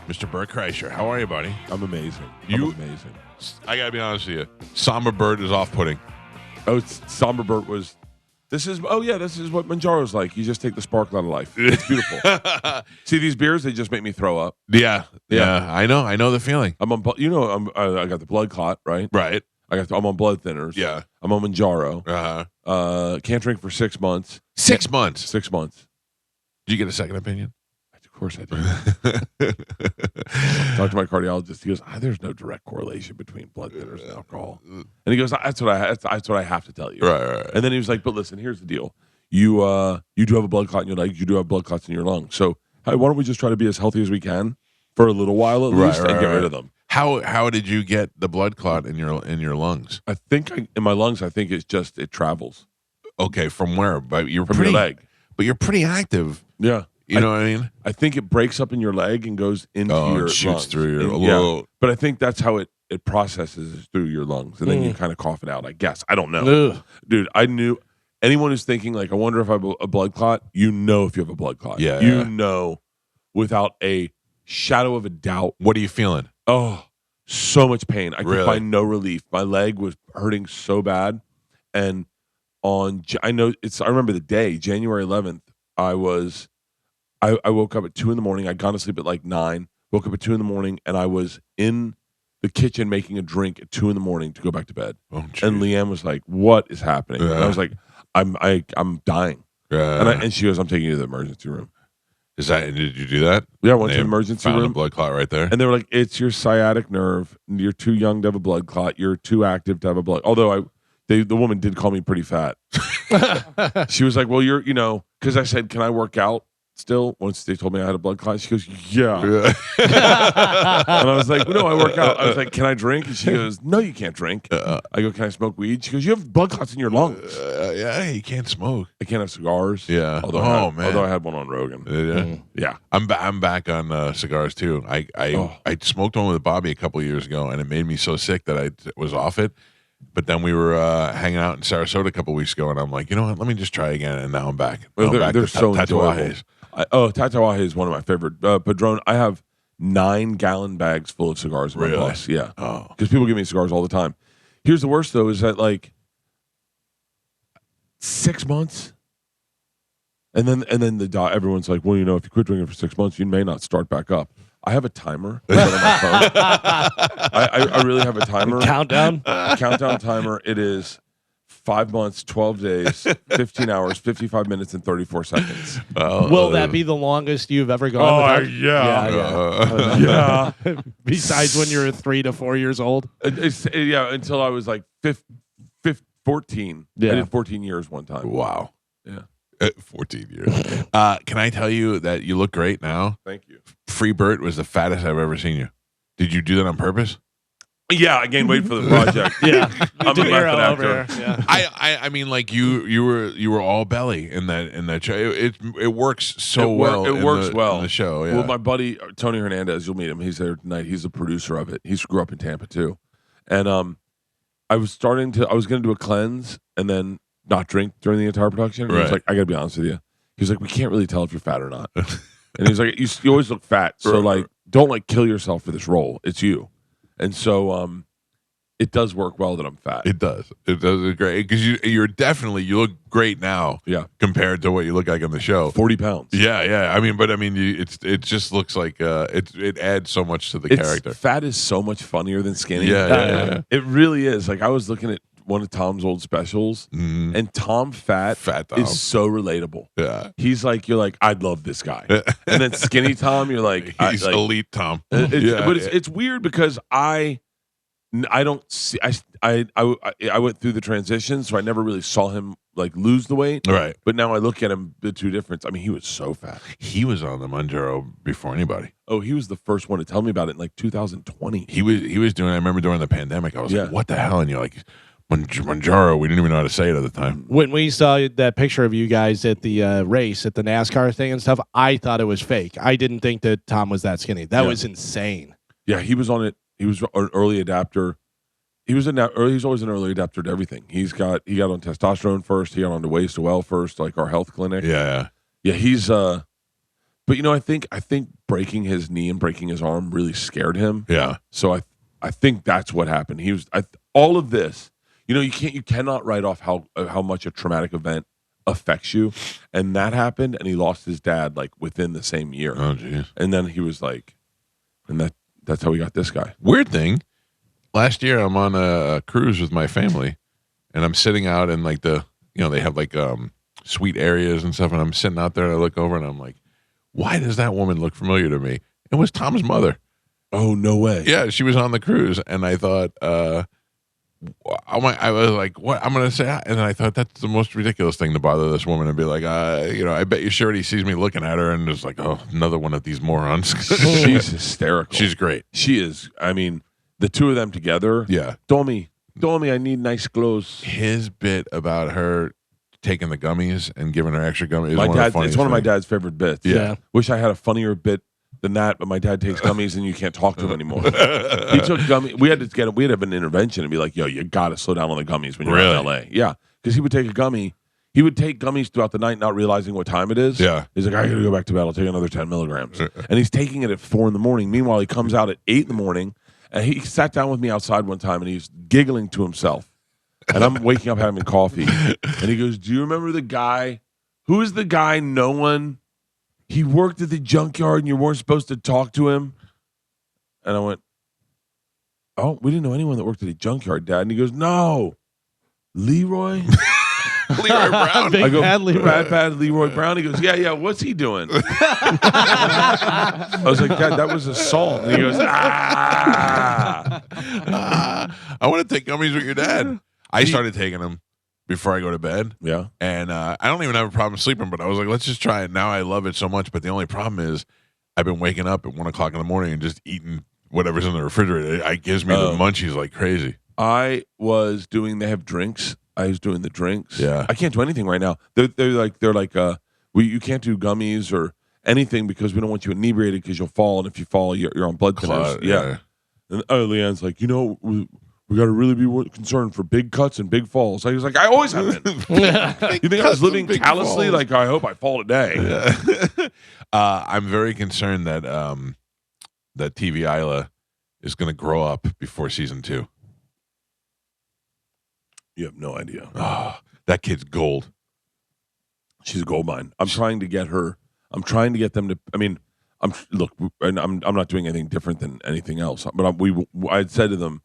Mr. Bert Kreischer. How are you, buddy? I'm amazing. You- I'm amazing. I got to be honest with you. Somber Bert is off-putting. Oh, Somber Bert was. This is what Manjaro's like. You just take the sparkle out of life. It's beautiful. See these beers? They just make me throw up. Yeah. I know the feeling. I'm on. I got the blood clot, right? Right. I'm on blood thinners. Yeah. I'm on Manjaro. Uh-huh. Can't drink for 6 months. 6 months. 6 months. Did you get a second opinion? Of course I did. Talked to my cardiologist. He goes, "There's no direct correlation between blood thinners and alcohol." And he goes, "That's what I have to tell you." Right. And then he was like, "But listen, here's the deal. You do have a blood clot in your leg. You do have blood clots in your lungs. So why don't we just try to be as healthy as we can for a little while at least and get rid of them?" How did you get the blood clot in your lungs? I think in my lungs, I think it travels. Okay, from where? But you're From pretty, your leg. But you're pretty active. Yeah. You know what I mean? I think it breaks up in your leg and goes into your it shoots lungs. through your Yeah. But I think that's how it processes through your lungs. And then you kind of cough it out, I guess. I don't know. Ugh. Dude, I knew anyone who's thinking, like, I wonder if I have a blood clot, you know if you have a blood clot. Yeah. You know without a shadow of a doubt. What are you feeling? Oh, so much pain. I could Really? find no relief. My leg was hurting so bad. And I remember the day, January 11th, I woke up at 2 a.m. I'd gone to sleep at like 9, woke up at 2 a.m, and I was in the kitchen making a drink at 2 a.m. to go back to bed. Oh, geez. And Leanne was like, "What is happening?" And I was like, I'm dying. And she goes, "I'm taking you to the emergency room." Did you do that? Yeah, I went to They the emergency found room. a blood clot right there. And they were like, "It's your sciatic nerve. You're too young to have a blood clot. You're too active to have a blood." Although the woman did call me pretty fat. She was like, "Well, because I said, 'Can I work out still?' Once they told me I had a blood clot." She goes, "Yeah." And I was like, "No, I work out." I was like, "Can I drink?" And she goes, "No, you can't drink." I go, "Can I smoke weed?" She goes, "You have blood clots in your lungs." Yeah, you can't smoke. I can't have cigars. Yeah. Although I had one on Rogan. Yeah. I'm back on cigars too. I smoked one with Bobby a couple of years ago, and it made me so sick that I was off it. But then we were hanging out in Sarasota a couple of weeks ago, and I'm like, you know what? Let me just try again. And now I'm back. They're so Tatuajes. enjoyable. Tatuaje is one of my favorite. Padron, I have 9-gallon bags full of cigars in my Really? bus. Yeah. Oh, Because people give me cigars all the time. Here's the worst, though, is that like 6 months, and then everyone's like, "Well, if you quit drinking for 6 months, you may not start back up." I have a timer set on my phone. I really have a timer. Countdown. Countdown timer. It is 5 months, 12 days, 15 hours, 55 minutes, and 34 seconds. Will that be the longest you've ever gone? without? Yeah. Yeah. Besides when you were 3 to 4 years old. Until I was like 14. Yeah. I did 14 years one time. wow. Yeah. 14 years. Can I tell you that you look great now? Thank you. Free Bert was the fattest I've ever seen you. Did you do that on purpose? Yeah, I gained weight for the project. Yeah. I'm a method actor. Yeah. I mean, like you were all belly in that show. It works so well. It works well in the show. Yeah. Well, my buddy Tony Hernandez, you'll meet him. He's there tonight. He's the producer of it. He grew up in Tampa too, and I was going to do a cleanse and then not drink during the entire production. And he was Right. like, "I got to be honest with you." He was like, "We can't really tell if you're fat or not." And he's like, "You always look fat, so like, don't like kill yourself for this role. It's you." And so it does work well that I'm fat. It does. It does great because you look great now. Yeah. Compared to what you look like on the show. 40 pounds. Yeah. It just looks like it adds so much to the character. Fat is so much funnier than skinny. Yeah. It really is. Like I was looking at one of Tom's old specials, and Tom Fat Fat Tom. is so relatable. Yeah. He's like, you're like, "I'd love this guy," and then Skinny Tom, you're like, He's elite Tom. It's weird because I don't see. I went through the transition, so I never really saw him like lose the weight. Right. But now I look at him, the two difference. I mean, he was so fat. He was on the Manjaro before anybody. Oh, he was the first one to tell me about it in like 2020. He was doing. I remember during the pandemic. I was Yeah. like, "What the hell?" And you're like, Manjaro. We didn't even know how to say it at the time. When we saw that picture of you guys at the race, at the NASCAR thing and stuff, I thought it was fake. I didn't think that Tom was that skinny. That was insane. Yeah, he was on it. He was an early adapter. He's always an early adapter to everything. He got on testosterone first. He got on to Ways to Well first, like our health clinic. Yeah. Yeah, he's But I think breaking his knee and breaking his arm really scared him. Yeah. So I think that's what happened. He was all of this. You cannot write off how much a traumatic event affects you, and that happened, and he lost his dad like within the same year. Oh, geez. And then he was like, and that's how we got this guy. Weird thing. Last year, I'm on a cruise with my family, and I'm sitting out in like they have like suite areas and stuff, and I'm sitting out there, and I look over, and I'm like, why does that woman look familiar to me? It was Tom's mother. Oh, no way. Yeah, she was on the cruise, and I thought, I was like, what? I'm going to say, and then I thought that's the most ridiculous thing to bother this woman and be like, I bet you Shorty sees me looking at her and is like, oh, another one of these morons. She's hysterical. She's great. She is. I mean, the two of them together. Yeah. Domi, I need nice clothes. His bit about her taking the gummies and giving her extra gummies. It's one of my dad's favorite bits. Yeah. Wish I had a funnier bit than that, but my dad takes gummies and you can't talk to him anymore. He took gummies. We had to have an intervention and be like, yo, you got to slow down on the gummies when you're in LA. Yeah. Because he would take a gummy. He would take gummies throughout the night, not realizing what time it is. Yeah. He's like, I got to go back to bed. I'll take another 10 milligrams. And he's taking it at 4 a.m. Meanwhile, he comes out at 8 a.m. And he sat down with me outside one time and he's giggling to himself. And I'm waking up having coffee. And he goes, do you remember the guy? Who is the guy he worked at the junkyard and you weren't supposed to talk to him? And I went, oh, we didn't know anyone that worked at a junkyard, Dad. And he goes, no, Leroy? Leroy Brown? Big I go, bad Leroy. bad Leroy Brown. He goes, yeah, what's he doing? I was like, Dad, that was assault. And he goes, I want to take gummies with your dad. I started taking them before I go to bed. Yeah. And I don't even have a problem sleeping, but I was like, let's just try it. Now I love it so much. But the only problem is I've been waking up at 1 o'clock in the morning and just eating whatever's in the refrigerator. It gives me the munchies like crazy. They have drinks. I was doing the drinks. Yeah. I can't do anything right now. They're like, you can't do gummies or anything because we don't want you inebriated because you'll fall. And if you fall, you're on blood thinners. Yeah. And Leanne's like, we got to really be concerned for big cuts and big falls. I was like, I always have been. You think I was living callously? Like, I hope I fall today. Yeah. I'm very concerned that that TV Isla is going to grow up before season 2. You have no idea. Oh, that kid's gold. She's a gold mine. I'm trying to get her. I'm trying to get them to. I mean, I'm not doing anything different than anything else. But I had said to them,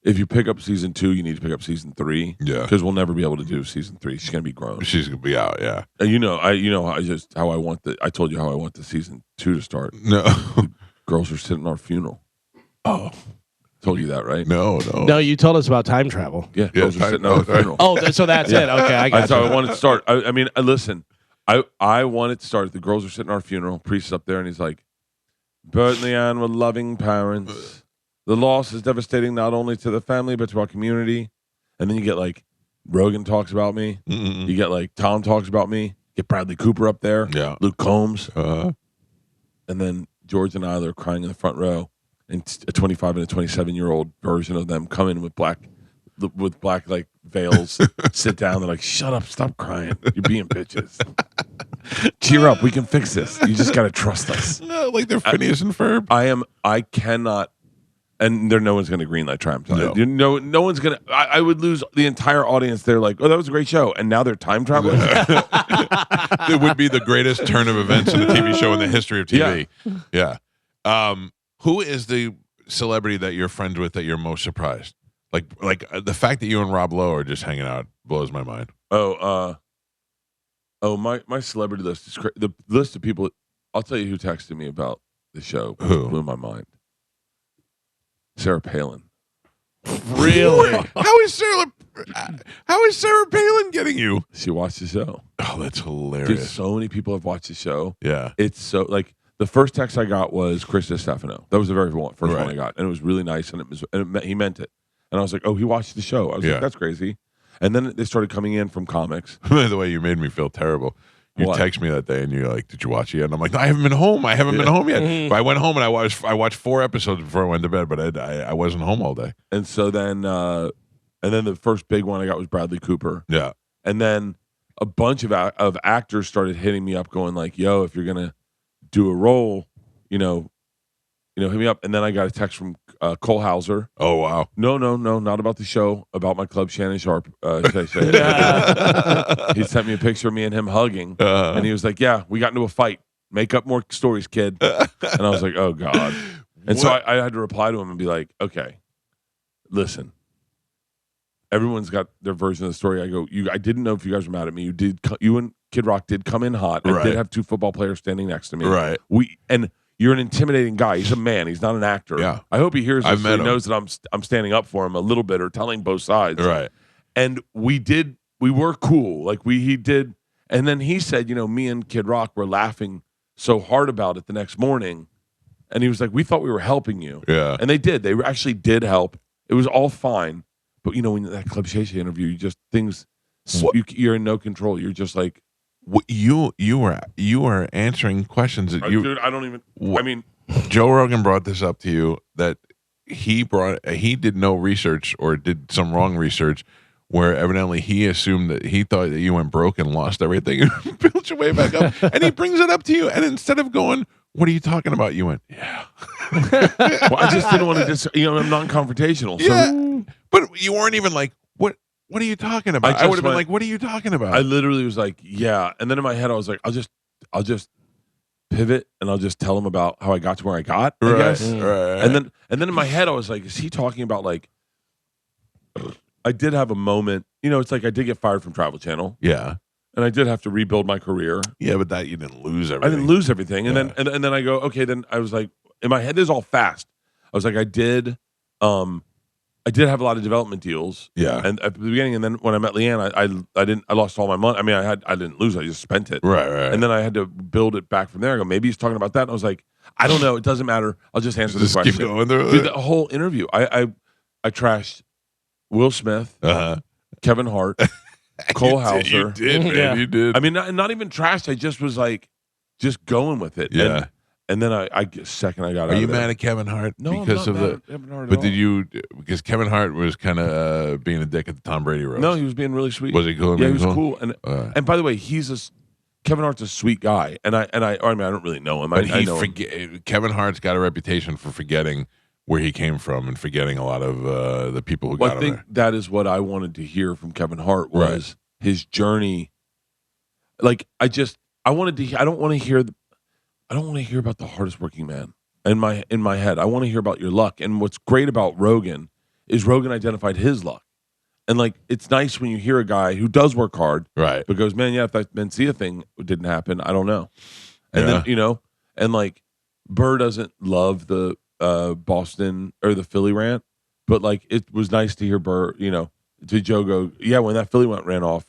if you pick up season 2, you need to pick up season 3. Yeah, because we'll never be able to do season 3. She's gonna be grown. She's gonna be out. Yeah, and I told you how I want the season 2 to start. No, the girls are sitting at our funeral. Oh, told you that, right? No. No, you told us about time travel. Yeah, girls are sitting at our funeral. Oh, so that's it. Okay, I got That's how I want it to start. I mean, listen, I want it to start. The girls are sitting at our funeral. Priest is up there, and he's like, Bert and Leanne were loving parents. The loss is devastating not only to the family, but to our community. And then you get like, Rogan talks about me. Mm-mm. You get like, Tom talks about me. Get Bradley Cooper up there. Yeah. Luke Combs. And then George and Isla are crying in the front row. And a 25 and a 27-year-old version of them come in with black like veils, sit down. They're like, shut up, stop crying. You're being bitches. Cheer up, we can fix this. You just got to trust us. Like they're Phineas and Ferb. I cannot, and no one's going to greenlight Time Travel. No. No one's going to, I would lose the entire audience. They're like, oh, that was a great show. And now they're time traveling. It would be the greatest turn of events in a TV show in the history of TV. Yeah. Who is the celebrity that you're friends with that you're most surprised? Like the fact that you and Rob Lowe are just hanging out blows my mind. My celebrity list is the list of people. I'll tell you who texted me about the show. Who blew my mind? Sarah Palin. Really? How is Sarah Palin getting you? She watched the show. Oh, that's hilarious. Dude, so many people have watched the show. Yeah. It's so like the first text I got was Chris Stefano. That was the very first one I got, and it was really nice, and he meant it. And I was like, oh, he watched the show. I was like, that's crazy. And then they started coming in from comics. By the way, you made me feel terrible. You text me that day and you're like, did you watch it yet? And I'm like, no, I haven't been home. I haven't been home yet. Mm-hmm. But I went home and I watched 4 episodes before I went to bed, but I wasn't home all day. And so then the first big one I got was Bradley Cooper. Yeah. And then a bunch of actors started hitting me up going like, yo, if you're going to do a role, hit me up. And then I got a text from Cole Hauser. Oh, wow. No, not about the show, about my club, Shannon Sharp. He sent me a picture of me and him hugging, and he was like, "Yeah, we got into a fight. Make up more stories, kid." And I was like, "Oh God." And so I had to reply to him and be like, "Okay, listen. Everyone's got their version of the story." I go, I didn't know if you guys were mad at me. You and Kid Rock did come in hot. I did have 2 football players standing next to me. Right. And you're an intimidating guy. He's a man. He's not an actor. Yeah. I hope he hears this. He knows that I'm standing up for him a little bit or telling both sides. Right. And we were cool. Like he did. And then he said, me and Kid Rock were laughing so hard about it the next morning. And he was like, we thought we were helping you. Yeah. And they did. They actually did help. It was all fine. But when that Club Shay Shay interview, you're in no control. You're just like, you were answering questions that dude, I don't even. I mean, Joe Rogan brought this up to you that he did no research or did some wrong research, where evidently he assumed that he thought that you went broke and lost everything and built your way back up, and he brings it up to you, and instead of going, "What are you talking about?" you went, "Yeah." Well, I just didn't want to. I'm non-confrontational. So. Yeah, but you weren't even like, "What are you talking about?" I would have been like, "What are you talking about?" I literally was like, "Yeah," and then in my head I was like, I'll just pivot and I'll just tell him about how I got to where I got. I guess. Right. And then in my head I was like, is he talking about like? I did have a moment. It's like I did get fired from Travel Channel. Yeah. And I did have to rebuild my career. Yeah, but that you didn't lose everything. I didn't lose everything. And then I go, okay, then I was like, in my head, this is all fast. I was like, I did have a lot of development deals. Yeah. And at the beginning, and then when I met Leanne, I lost all my money. I mean, I didn't lose it, I just spent it. Right. And then I had to build it back from there. I go, maybe he's talking about that. And I was like, I don't know. It doesn't matter. I'll just answer this question. Keep going through Dude, the whole interview, I trashed Will Smith, Kevin Hart, Cole Hauser. You did, man. Yeah. You did. I mean, not even trashed. I just was like, just going with it. Yeah. And then I second I got out. Are you of there. mad at Kevin Hart? No, because I'm not of mad at Kevin Hart at But all. did you? Because Kevin Hart was kind of being a dick at the Tom Brady roast. No, he was being really sweet. Was he cool? Yeah, he was cool. And by the way, Kevin Hart's a sweet guy. And I don't really know him. But I know him. Kevin Hart's got a reputation for forgetting where he came from and forgetting a lot of the people who got him I think there. that is what I wanted to hear from Kevin Hart was his journey. Like I don't want to hear about the hardest working man in my head. I want to hear about your luck. And what's great about Rogan is Rogan identified his luck. And like it's nice when you hear a guy who does work hard, right? But goes, man, yeah, if that Mencia thing didn't happen, I don't know. And then and like Burr doesn't love the Boston or the Philly rant, but like it was nice to hear Burr, to Joe go, yeah, when that Philly ran off,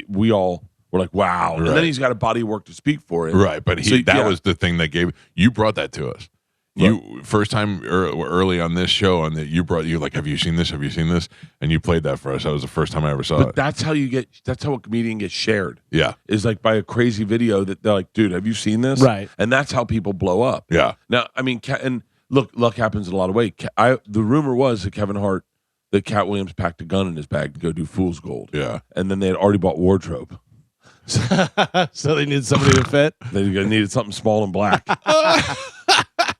we all were like, wow. Right. And then he's got a body of work to speak for it. Right, but that was the thing that you brought that to us. You first time early on this show you like, have you seen this? Have you seen this? And you played that for us. That was the first time I ever saw it. That's how a comedian gets shared. Yeah. Is like by a crazy video that they're like, dude, have you seen this? Right. And that's how people blow up. Yeah. Now, I mean, and look, luck happens in a lot of ways. The rumor was that Kevin Hart, that Cat Williams packed a gun in his bag to go do Fool's Gold. Yeah. And then they had already bought wardrobe. So they needed somebody to fit? They needed something small and black.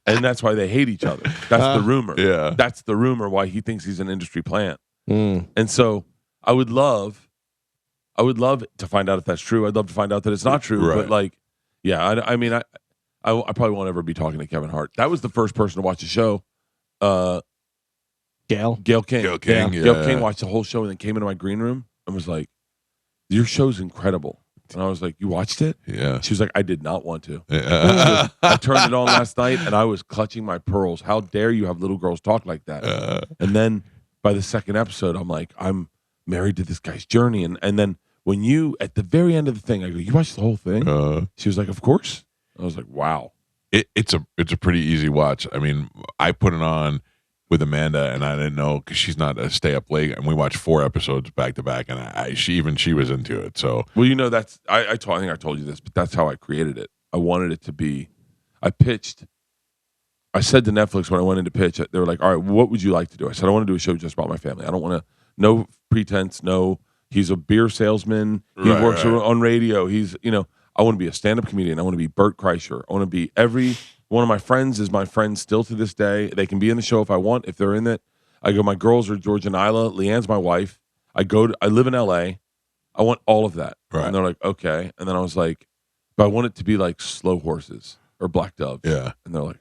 And that's why they hate each other. That's the rumor. Yeah. That's the rumor why he thinks he's an industry plant. Mm. And so I would love to find out if that's true. I'd love to find out that it's not true. Right. But like, yeah, I mean, I probably won't ever be talking to Kevin Hart. That was the first person to watch the show. Gail King. Yeah. Gail King watched the whole show and then came into my green room and was like, your show's incredible. And I was like, you watched it? Yeah. She was like, I did not want to. Yeah. I turned it on last night and I was clutching my pearls. How dare you have little girls talk like that? And then by the second episode, I'm like, I'm married to this guy's journey. And then when you, at the very end of the thing, I go, you watched the whole thing? She was like, of course. I was like, wow. It's a pretty easy watch. I mean, I put it on with Amanda, and I didn't know because she's not a stay up late, and we watched 4 episodes back to back, and she was into it. So well, that's I think I told you this, but that's how I created it. I wanted it to be. I said to Netflix when I went into pitch, they were like, "All right, what would you like to do?" I said, "I want to do a show just about my family. I don't want to no pretense. No, he's a beer salesman. He works on radio. He's I want to be a stand-up comedian. I want to be Bert Kreischer. I want to be every one of my friends is my friend still to this day. They can be in the show if I want. If they're in it, I go. My girls are George and Isla. Leanne's my wife. I live in L.A. I want all of that. Right. And they're like, okay. And then I was like, but I want it to be like Slow Horses or Black Doves. Yeah. And they're like,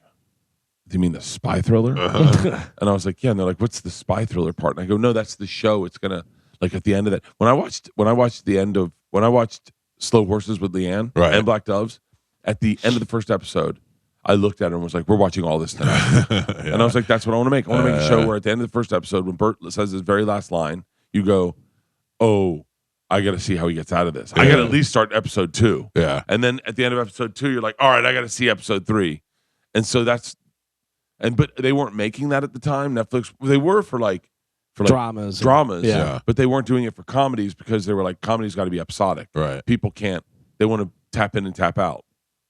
do you mean the spy thriller? And I was like, yeah. And they're like, what's the spy thriller part? And I go, no, that's the show. It's gonna like at the end of that. When I watched Slow Horses with Leanne and Black Doves, at the end of the first episode, I looked at her and was like, we're watching all this tonight. And I was like, that's what I want to make. I want to make a show where at the end of the first episode, when Bert says his very last line, you go, oh, I got to see how he gets out of this. I got to at least start episode 2. Yeah. And then at the end of episode 2, you're like, all right, I got to see episode 3. And so but they weren't making that at the time. Netflix, they were for dramas. Yeah. But they weren't doing it for comedies because they were like, comedy's got to be episodic. Right. People can't, they want to tap in and tap out.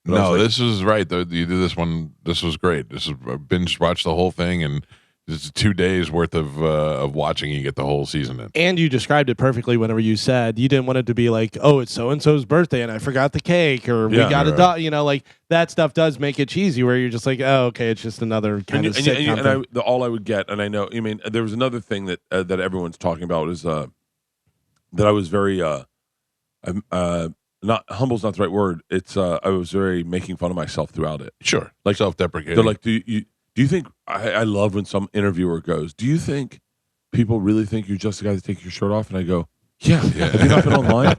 But No, like, this was right. You did this one. This was great. This is binge watch the whole thing, and this is 2 days worth of watching. You get the whole season in. And you described it perfectly whenever you said you didn't want it to be like, oh, it's so and so's birthday and I forgot the cake, or we got a dog. You know, like that stuff does make it cheesy where you're just like, oh, okay, it's just another kind of sitcom thing. all I would get, and I know, I mean, there was another thing that everyone's talking about is that I was very not humble's not the right word. It's I was very making fun of myself throughout it. Sure, like self-deprecating. They're like, do you think? I love when some interviewer goes, "Do you think people really think you're just the guy that takes your shirt off?" And I go, "Yeah." Have you not been online?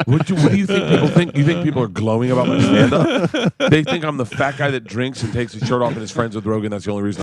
What do you think people think? You think people are glowing about my stand-up? They think I'm the fat guy that drinks and takes his shirt off and is friends with Rogan. That's the only reason.